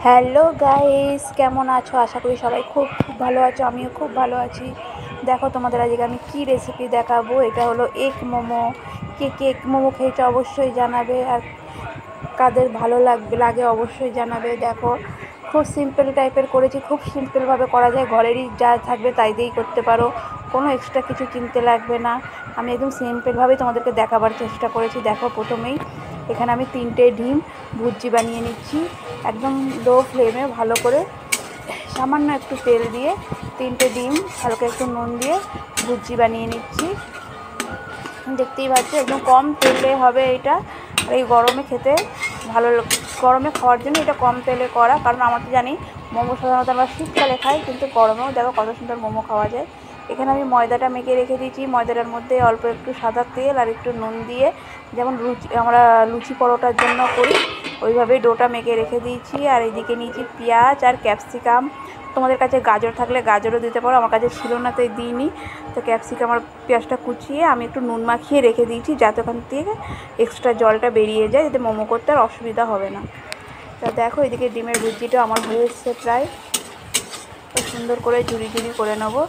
Hello guys, কেমন আছো? আশা করি সবাই খুব খুব ভালো আছো। আমিও খুব ভালো আছি। দেখো তোমাদের আজকে আমি কি রেসিপি দেখাবো। এটা হলো এগ মোমো। কে কে এগ মোমো খেয়েছো অবশ্যই জানাবে, আর কাদের ভালো লাগে অবশ্যই জানাবে। দেখো খুব সিম্পল টাইপের করেছি, খুব সিম্পলভাবে করা যায়, ঘরেরই যা থাকবে তাই দিয়েই করতে পারো, কোনো এক্সট্রা কিছু কিনতে লাগবে না। আমি একদম সিম্পলভাবেই তোমাদেরকে দেখাবার চেষ্টা করেছি। দেখো প্রথমেই এখানে আমি 3টে ডিম ভুর্জি বানিয়ে নিচ্ছি, একদম লো ফ্লেমে ভালো করে সামান্য একটু তেল দিয়ে 3টে ডিম হালকা একটু নুন দিয়ে ভুর্জি বানিয়ে নিচ্ছি। দেখতেই পাচ্ছি একদম কম তেলে হবে এটা। আর এই গরমে খেতে ভালো, গরমে খাওয়ার জন্য এটা কম তেলে করা, কারণ আমরা তো জানি মোমো সাধারণত আমরা শীতকালে খাই, কিন্তু গরমেও দেখো কত সুন্দর মোমো খাওয়া যায়। এখানে আমি ময়দাটা মেখে রেখে দিয়েছি। ময়দাটার মধ্যে অল্প একটু সাদা তেল আর একটু নুন দিয়ে, যেমন আমরা লুচি পরোটার জন্য করি ওইভাবেই ডোটা মেখে রেখে দিয়েছি। আর এদিকে নিয়েছি পেঁয়াজ আর ক্যাপসিকাম। তোমাদের কাছে গাজর থাকলে গাজরও দিতে পারো, আমার কাছে ছিল না তাই দিইনি। তো ক্যাপসিকাম আর পেঁয়াজটা কুচিয়ে আমি একটু নুন মাখিয়ে রেখে দিয়েছি, যাতে ওখান থেকে এক্সট্রা জলটা বেরিয়ে যায়, যাতে মোমো করতে আর অসুবিধা হবে না। তা দেখো এদিকে ডিমের ভুর্জিটা আমার হয়ে এসছে প্রায়। তো সুন্দর করে ঝুড়ি ঝুড়ি করে নেবো।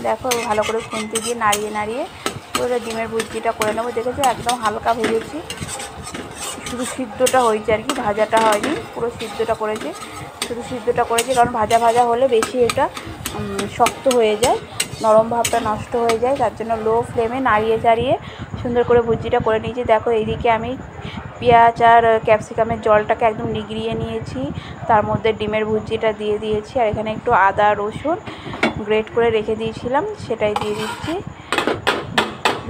দেখো ভালো করে খুন্তি দিয়ে নাড়িয়ে নাড়িয়ে পুরো ডিমের ভুর্জিটা করে নেবো। দেখেছো একদম হালকা ভেজেছি, শুধু সিদ্ধটা হয়েছে আর কি, ভাজাটা হয়নি। পুরো সিদ্ধটা করেছি, শুধু সিদ্ধটা করেছি, কারণ ভাজা ভাজা হলে বেশি এটা শক্ত হয়ে যায়, নরম ভাবটা নষ্ট হয়ে যায়। তার জন্য লো ফ্লেমে নাড়িয়ে চাড়িয়ে সুন্দর করে ভুজিটা করে নিয়েছি। দেখো এইদিকে আমি পেঁয়াজ আর ক্যাপসিকামের জলটাকে একদম নিগড়িয়ে নিয়েছি, তার মধ্যে ডিমের ভুজিটা দিয়ে দিয়েছি। আর এখানে একটু আদা রসুন গ্রেট করে রেখে দিয়েছিলাম, সেটাই দিয়ে দিচ্ছি।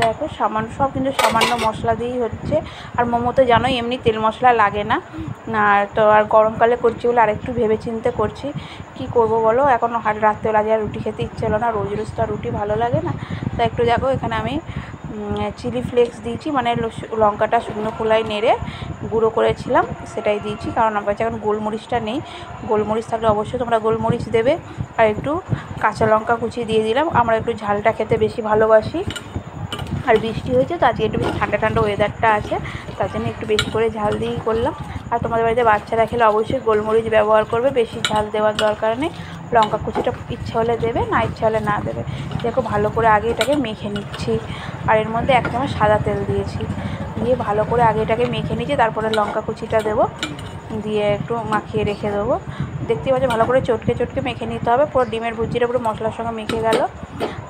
দেখো সামান্য, সব কিন্তু সামান্য মশলা দিয়েই হচ্ছে। আর মোমোতে জানোই এমনি তেল মশলা লাগে না। আর তো আর গরমকালে করছি বলে আরেকটু ভেবে চিন্তে করছি, কি করব বলো। এখন রাত্রেবেলা আর রুটি খেতে ইচ্ছে হলো না, রোজ রোজ তো আর রুটি ভালো লাগে না। তো একটু দেখো এখানে আমি চিলি ফ্লেক্স দিয়েছি, মানে লঙ্কাটা শুকনো খোলায় নেড়ে গুঁড়ো করেছিলাম সেটাই দিয়েছি, কারণ আমার কাছে এখন গোলমরিচটা নেই। গোলমরিচ থাকলে অবশ্যই তোমরা গোলমরিচ দেবে। আর একটু কাঁচা লঙ্কা কুচিয়ে দিয়ে দিলাম, আমরা একটু ঝালটা খেতে বেশি ভালোবাসি। আর বৃষ্টি হয়েছে তো আজকে একটু বেশি ঠান্ডা ঠান্ডা ওয়েদারটা আছে, তার জন্য একটু বেশি করে ঝাল দিয়েই করলাম। আর তোমাদের বাড়িতে বাচ্চারা খেলে অবশ্যই গোলমরিচ ব্যবহার করবে, বেশি ঝাল দেওয়ার দরকার নেই। লঙ্কা কুচিটা ইচ্ছে হলে দেবে, না ইচ্ছে হলে না দেবে। দেখো ভালো করে আগে এটাকে মেখে নিচ্ছি। আর এর মধ্যে 1 চামচ সাদা তেল দিয়েছি, দিয়ে ভালো করে আগে এটাকে মেখে নিচ্ছি, তারপরে লঙ্কা কুচিটা দেবো, দিয়ে একটু মাখিয়ে রেখে দেবো। দেখতে পাচ্ছি ভালো করে চটকে চটকে মেখে নিতে হবে, পুরো ডিমের ভুজিটা পুরো মশলার সঙ্গে মেখে গেল।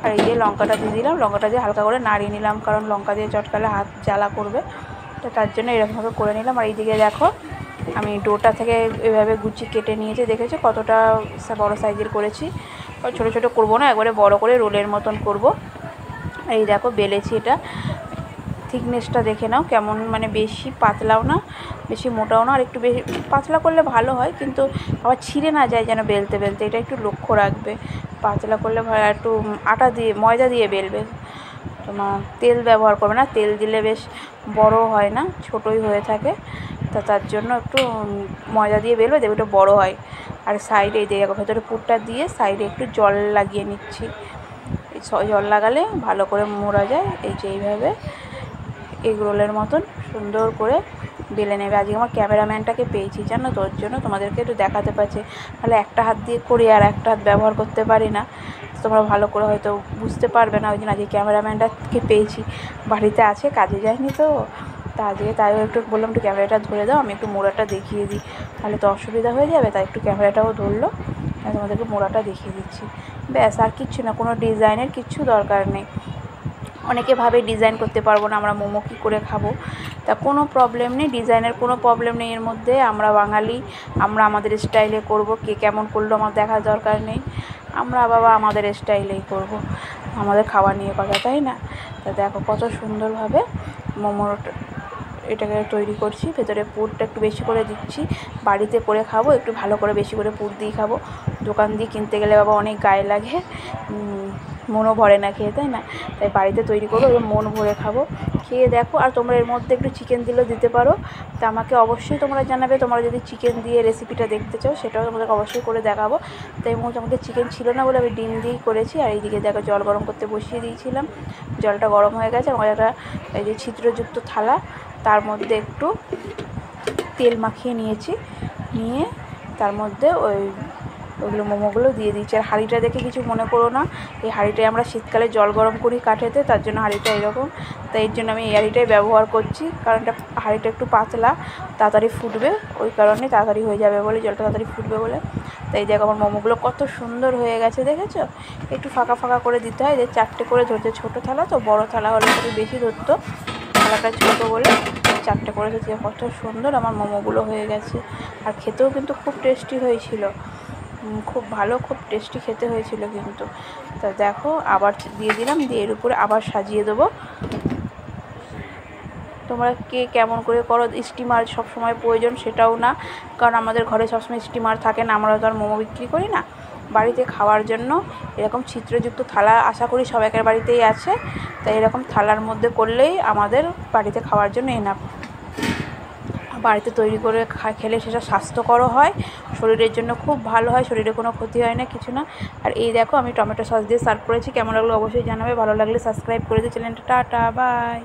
আর এই যে লঙ্কাটা দিয়ে দিলাম, লঙ্কাটা দিয়ে হালকা করে নাড়িয়ে নিলাম, কারণ লঙ্কা দিয়ে চটকালে হাত জ্বালা করবে, তো তার জন্য এরকমভাবে করে নিলাম। আর এইদিকে দেখো আমি ডোটা থেকে এভাবে গুচি কেটে নিয়েছি, দেখেছো কতটা বড় সাইজের করেছি। ছোটো ছোটো করবো না, একবারে বড় করে রোলের মতন করব। এই দেখো বেলেছি, এটা থিকনেসটা দেখে নাও কেমন, মানে বেশি পাতলাও না বেশি মোটাও না। আর একটু বেশি পাতলা করলে ভালো হয়, কিন্তু আবার ছিঁড়ে না যায় যেন বেলতে বেলতে, এটা একটু লক্ষ্য রাখবে। পাতলা করলে একটু আটা দিয়ে ময়দা দিয়ে বেলবে, তোমার তেল ব্যবহার করবে না, তেল দিলে বেশ বড় হয় না, ছোটোই হয়ে থাকে। তা তার জন্য একটু ময়দা দিয়ে বেলবে, দেখবে একটু বড়ো হয়। আর সাইডে এই দেখো ভেতরে পুরটা দিয়ে সাইডে একটু জল লাগিয়ে নিচ্ছি, জল লাগালে ভালো করে মোড়া যায়। এই যে এইভাবে এগ রোলের মতন সুন্দর করে বেলে নেবে। আজকে আমার ক্যামেরাম্যানটাকে পেয়েছি জানো, তোর জন্য তোমাদেরকে একটু দেখাতে পারছি, তাহলে একটা হাত দিয়ে করি আর একটা হাত ব্যবহার করতে পারি না, তোমরা ভালো করে হয়তো বুঝতে পারবে না। ওই জন্য আজকে ক্যামেরাম্যানটাকে পেয়েছি, বাড়িতে আছে, কাজে যায়নি তো, তা আজকে তাইও একটু বললাম একটু ক্যামেরাটা ধরে দাও, আমি একটু মোড়াটা দেখিয়ে দিই, তাহলে তো অসুবিধা হয়ে যাবে। তাই একটু ক্যামেরাটাও ধরলো, আমি তোমাদেরকে মোড়াটা দেখিয়ে দিচ্ছি। ব্যাস, আর কিচ্ছু না, কোনো ডিজাইনের কিচ্ছু দরকার নেই। অনেকে ভাবে ডিজাইন করতে পারবো না, আমরা মোমো কী করে খাবো, তা কোনো প্রবলেম নেই, ডিজাইনের কোনো প্রবলেম নেই এর মধ্যে। আমরা বাঙালি, আমরা আমাদের স্টাইলে করব, কে কেমন করলো আমার দেখার দরকার নেই, আমরা বাবা আমাদের স্টাইলেই করব, আমাদের খাওয়া নিয়ে কথা, তাই না? তা দেখো কত সুন্দরভাবে মোমোর এটাকে তৈরি করছি। ভেতরে পুরটা একটু বেশি করে দিচ্ছি, বাড়িতে করে খাবো একটু ভালো করে বেশি করে পুর দিয়ে খাবো, দোকান দিয়ে কিনতে গেলে বাবা অনেক গায়ে লাগে, মনও ভরে না খেয়ে, তাই না? তাই বাড়িতে তৈরি করবো, এবার মন ভরে খাবো। খেয়ে দেখো, আর তোমরা এর মধ্যে একটু চিকেন দিলেও দিতে পারো। তা আমাকে অবশ্যই তোমরা জানাবে, তোমরা যদি চিকেন দিয়ে রেসিপিটা দেখতে চাও, সেটাও তোমাদেরকে অবশ্যই করে দেখাবো। তাই আমাদের চিকেন ছিল না বলে আমি ডিম দিয়েই করেছি। আর এইদিকে দেখো জল গরম করতে বসিয়ে দিয়েছিলাম, জলটা গরম হয়ে গেছে। আমার একটা এই যে ছিদ্রযুক্ত থালা, তার মধ্যে একটু তেল মাখিয়ে নিয়েছি, নিয়ে তার মধ্যে ওইগুলো মোমোগুলো দিয়ে দিচ্ছি। আর হাঁড়িটা দেখে কিছু মনে করো না, এই হাঁড়িটায় আমরা শীতকালে জল গরম করি কাঠেতে, তার জন্য হাঁড়িটা এরকম। তাই এর জন্য আমি এই হাঁড়িটাই ব্যবহার করছি, কারণ হাঁড়িটা একটু পাতলা, তাড়াতাড়ি ফুটবে, ওই কারণে তাড়াতাড়ি হয়ে যাবে বলে, জলটা তাড়াতাড়ি ফুটবে বলে। তাই দেখো আমার মোমোগুলো কত সুন্দর হয়ে গেছে, দেখেছো? একটু ফাঁকা ফাঁকা করে দিতে হয়, যে 4টে করে ধরছে, ছোটো থালা তো, বড় থালা হলে একটু বেশি ধরতো, থালাটা ছোটো বলে 4টে করে ধরছে। কত সুন্দর আমার মোমোগুলো হয়ে গেছে, আর খেতেও কিন্তু খুব টেস্টি হয়েছিল, খুব ভালো, খুব টেস্টি খেতে হয়েছিল কিন্তু। তা দেখো আবার দিয়ে দিলাম, দিয়ে এর উপরে আবার সাজিয়ে দেবো। তোমরা কে কেমন করে করো? স্টিমার সবসময় প্রয়োজন সেটাও না, কারণ আমাদের ঘরে সবসময় স্টিমার থাকে না, আমরা তো আর মোমো বিক্রি করি না। বাড়িতে খাওয়ার জন্য এরকম ছিদ্রযুক্ত থালা আশা করি সবাইকার বাড়িতেই আছে, তাই এরকম থালার মধ্যে করলেই আমাদের বাড়িতে খাওয়ার জন্য এনাফ। বাড়িতে তৈরি করে খেলে সেটা স্বাস্থ্যকরও হয়, শরীরের জন্য খুব ভালো হয়, শরীরে কোনো ক্ষতি হয় না, কিছু না। আর এই দেখো আমি টমেটো সস দিয়ে সার্ভ করেছি, কেমন লাগলো অবশ্যই জানাবে, ভালো লাগলে সাবস্ক্রাইব করে দিও চ্যানেলটা। Tata, by.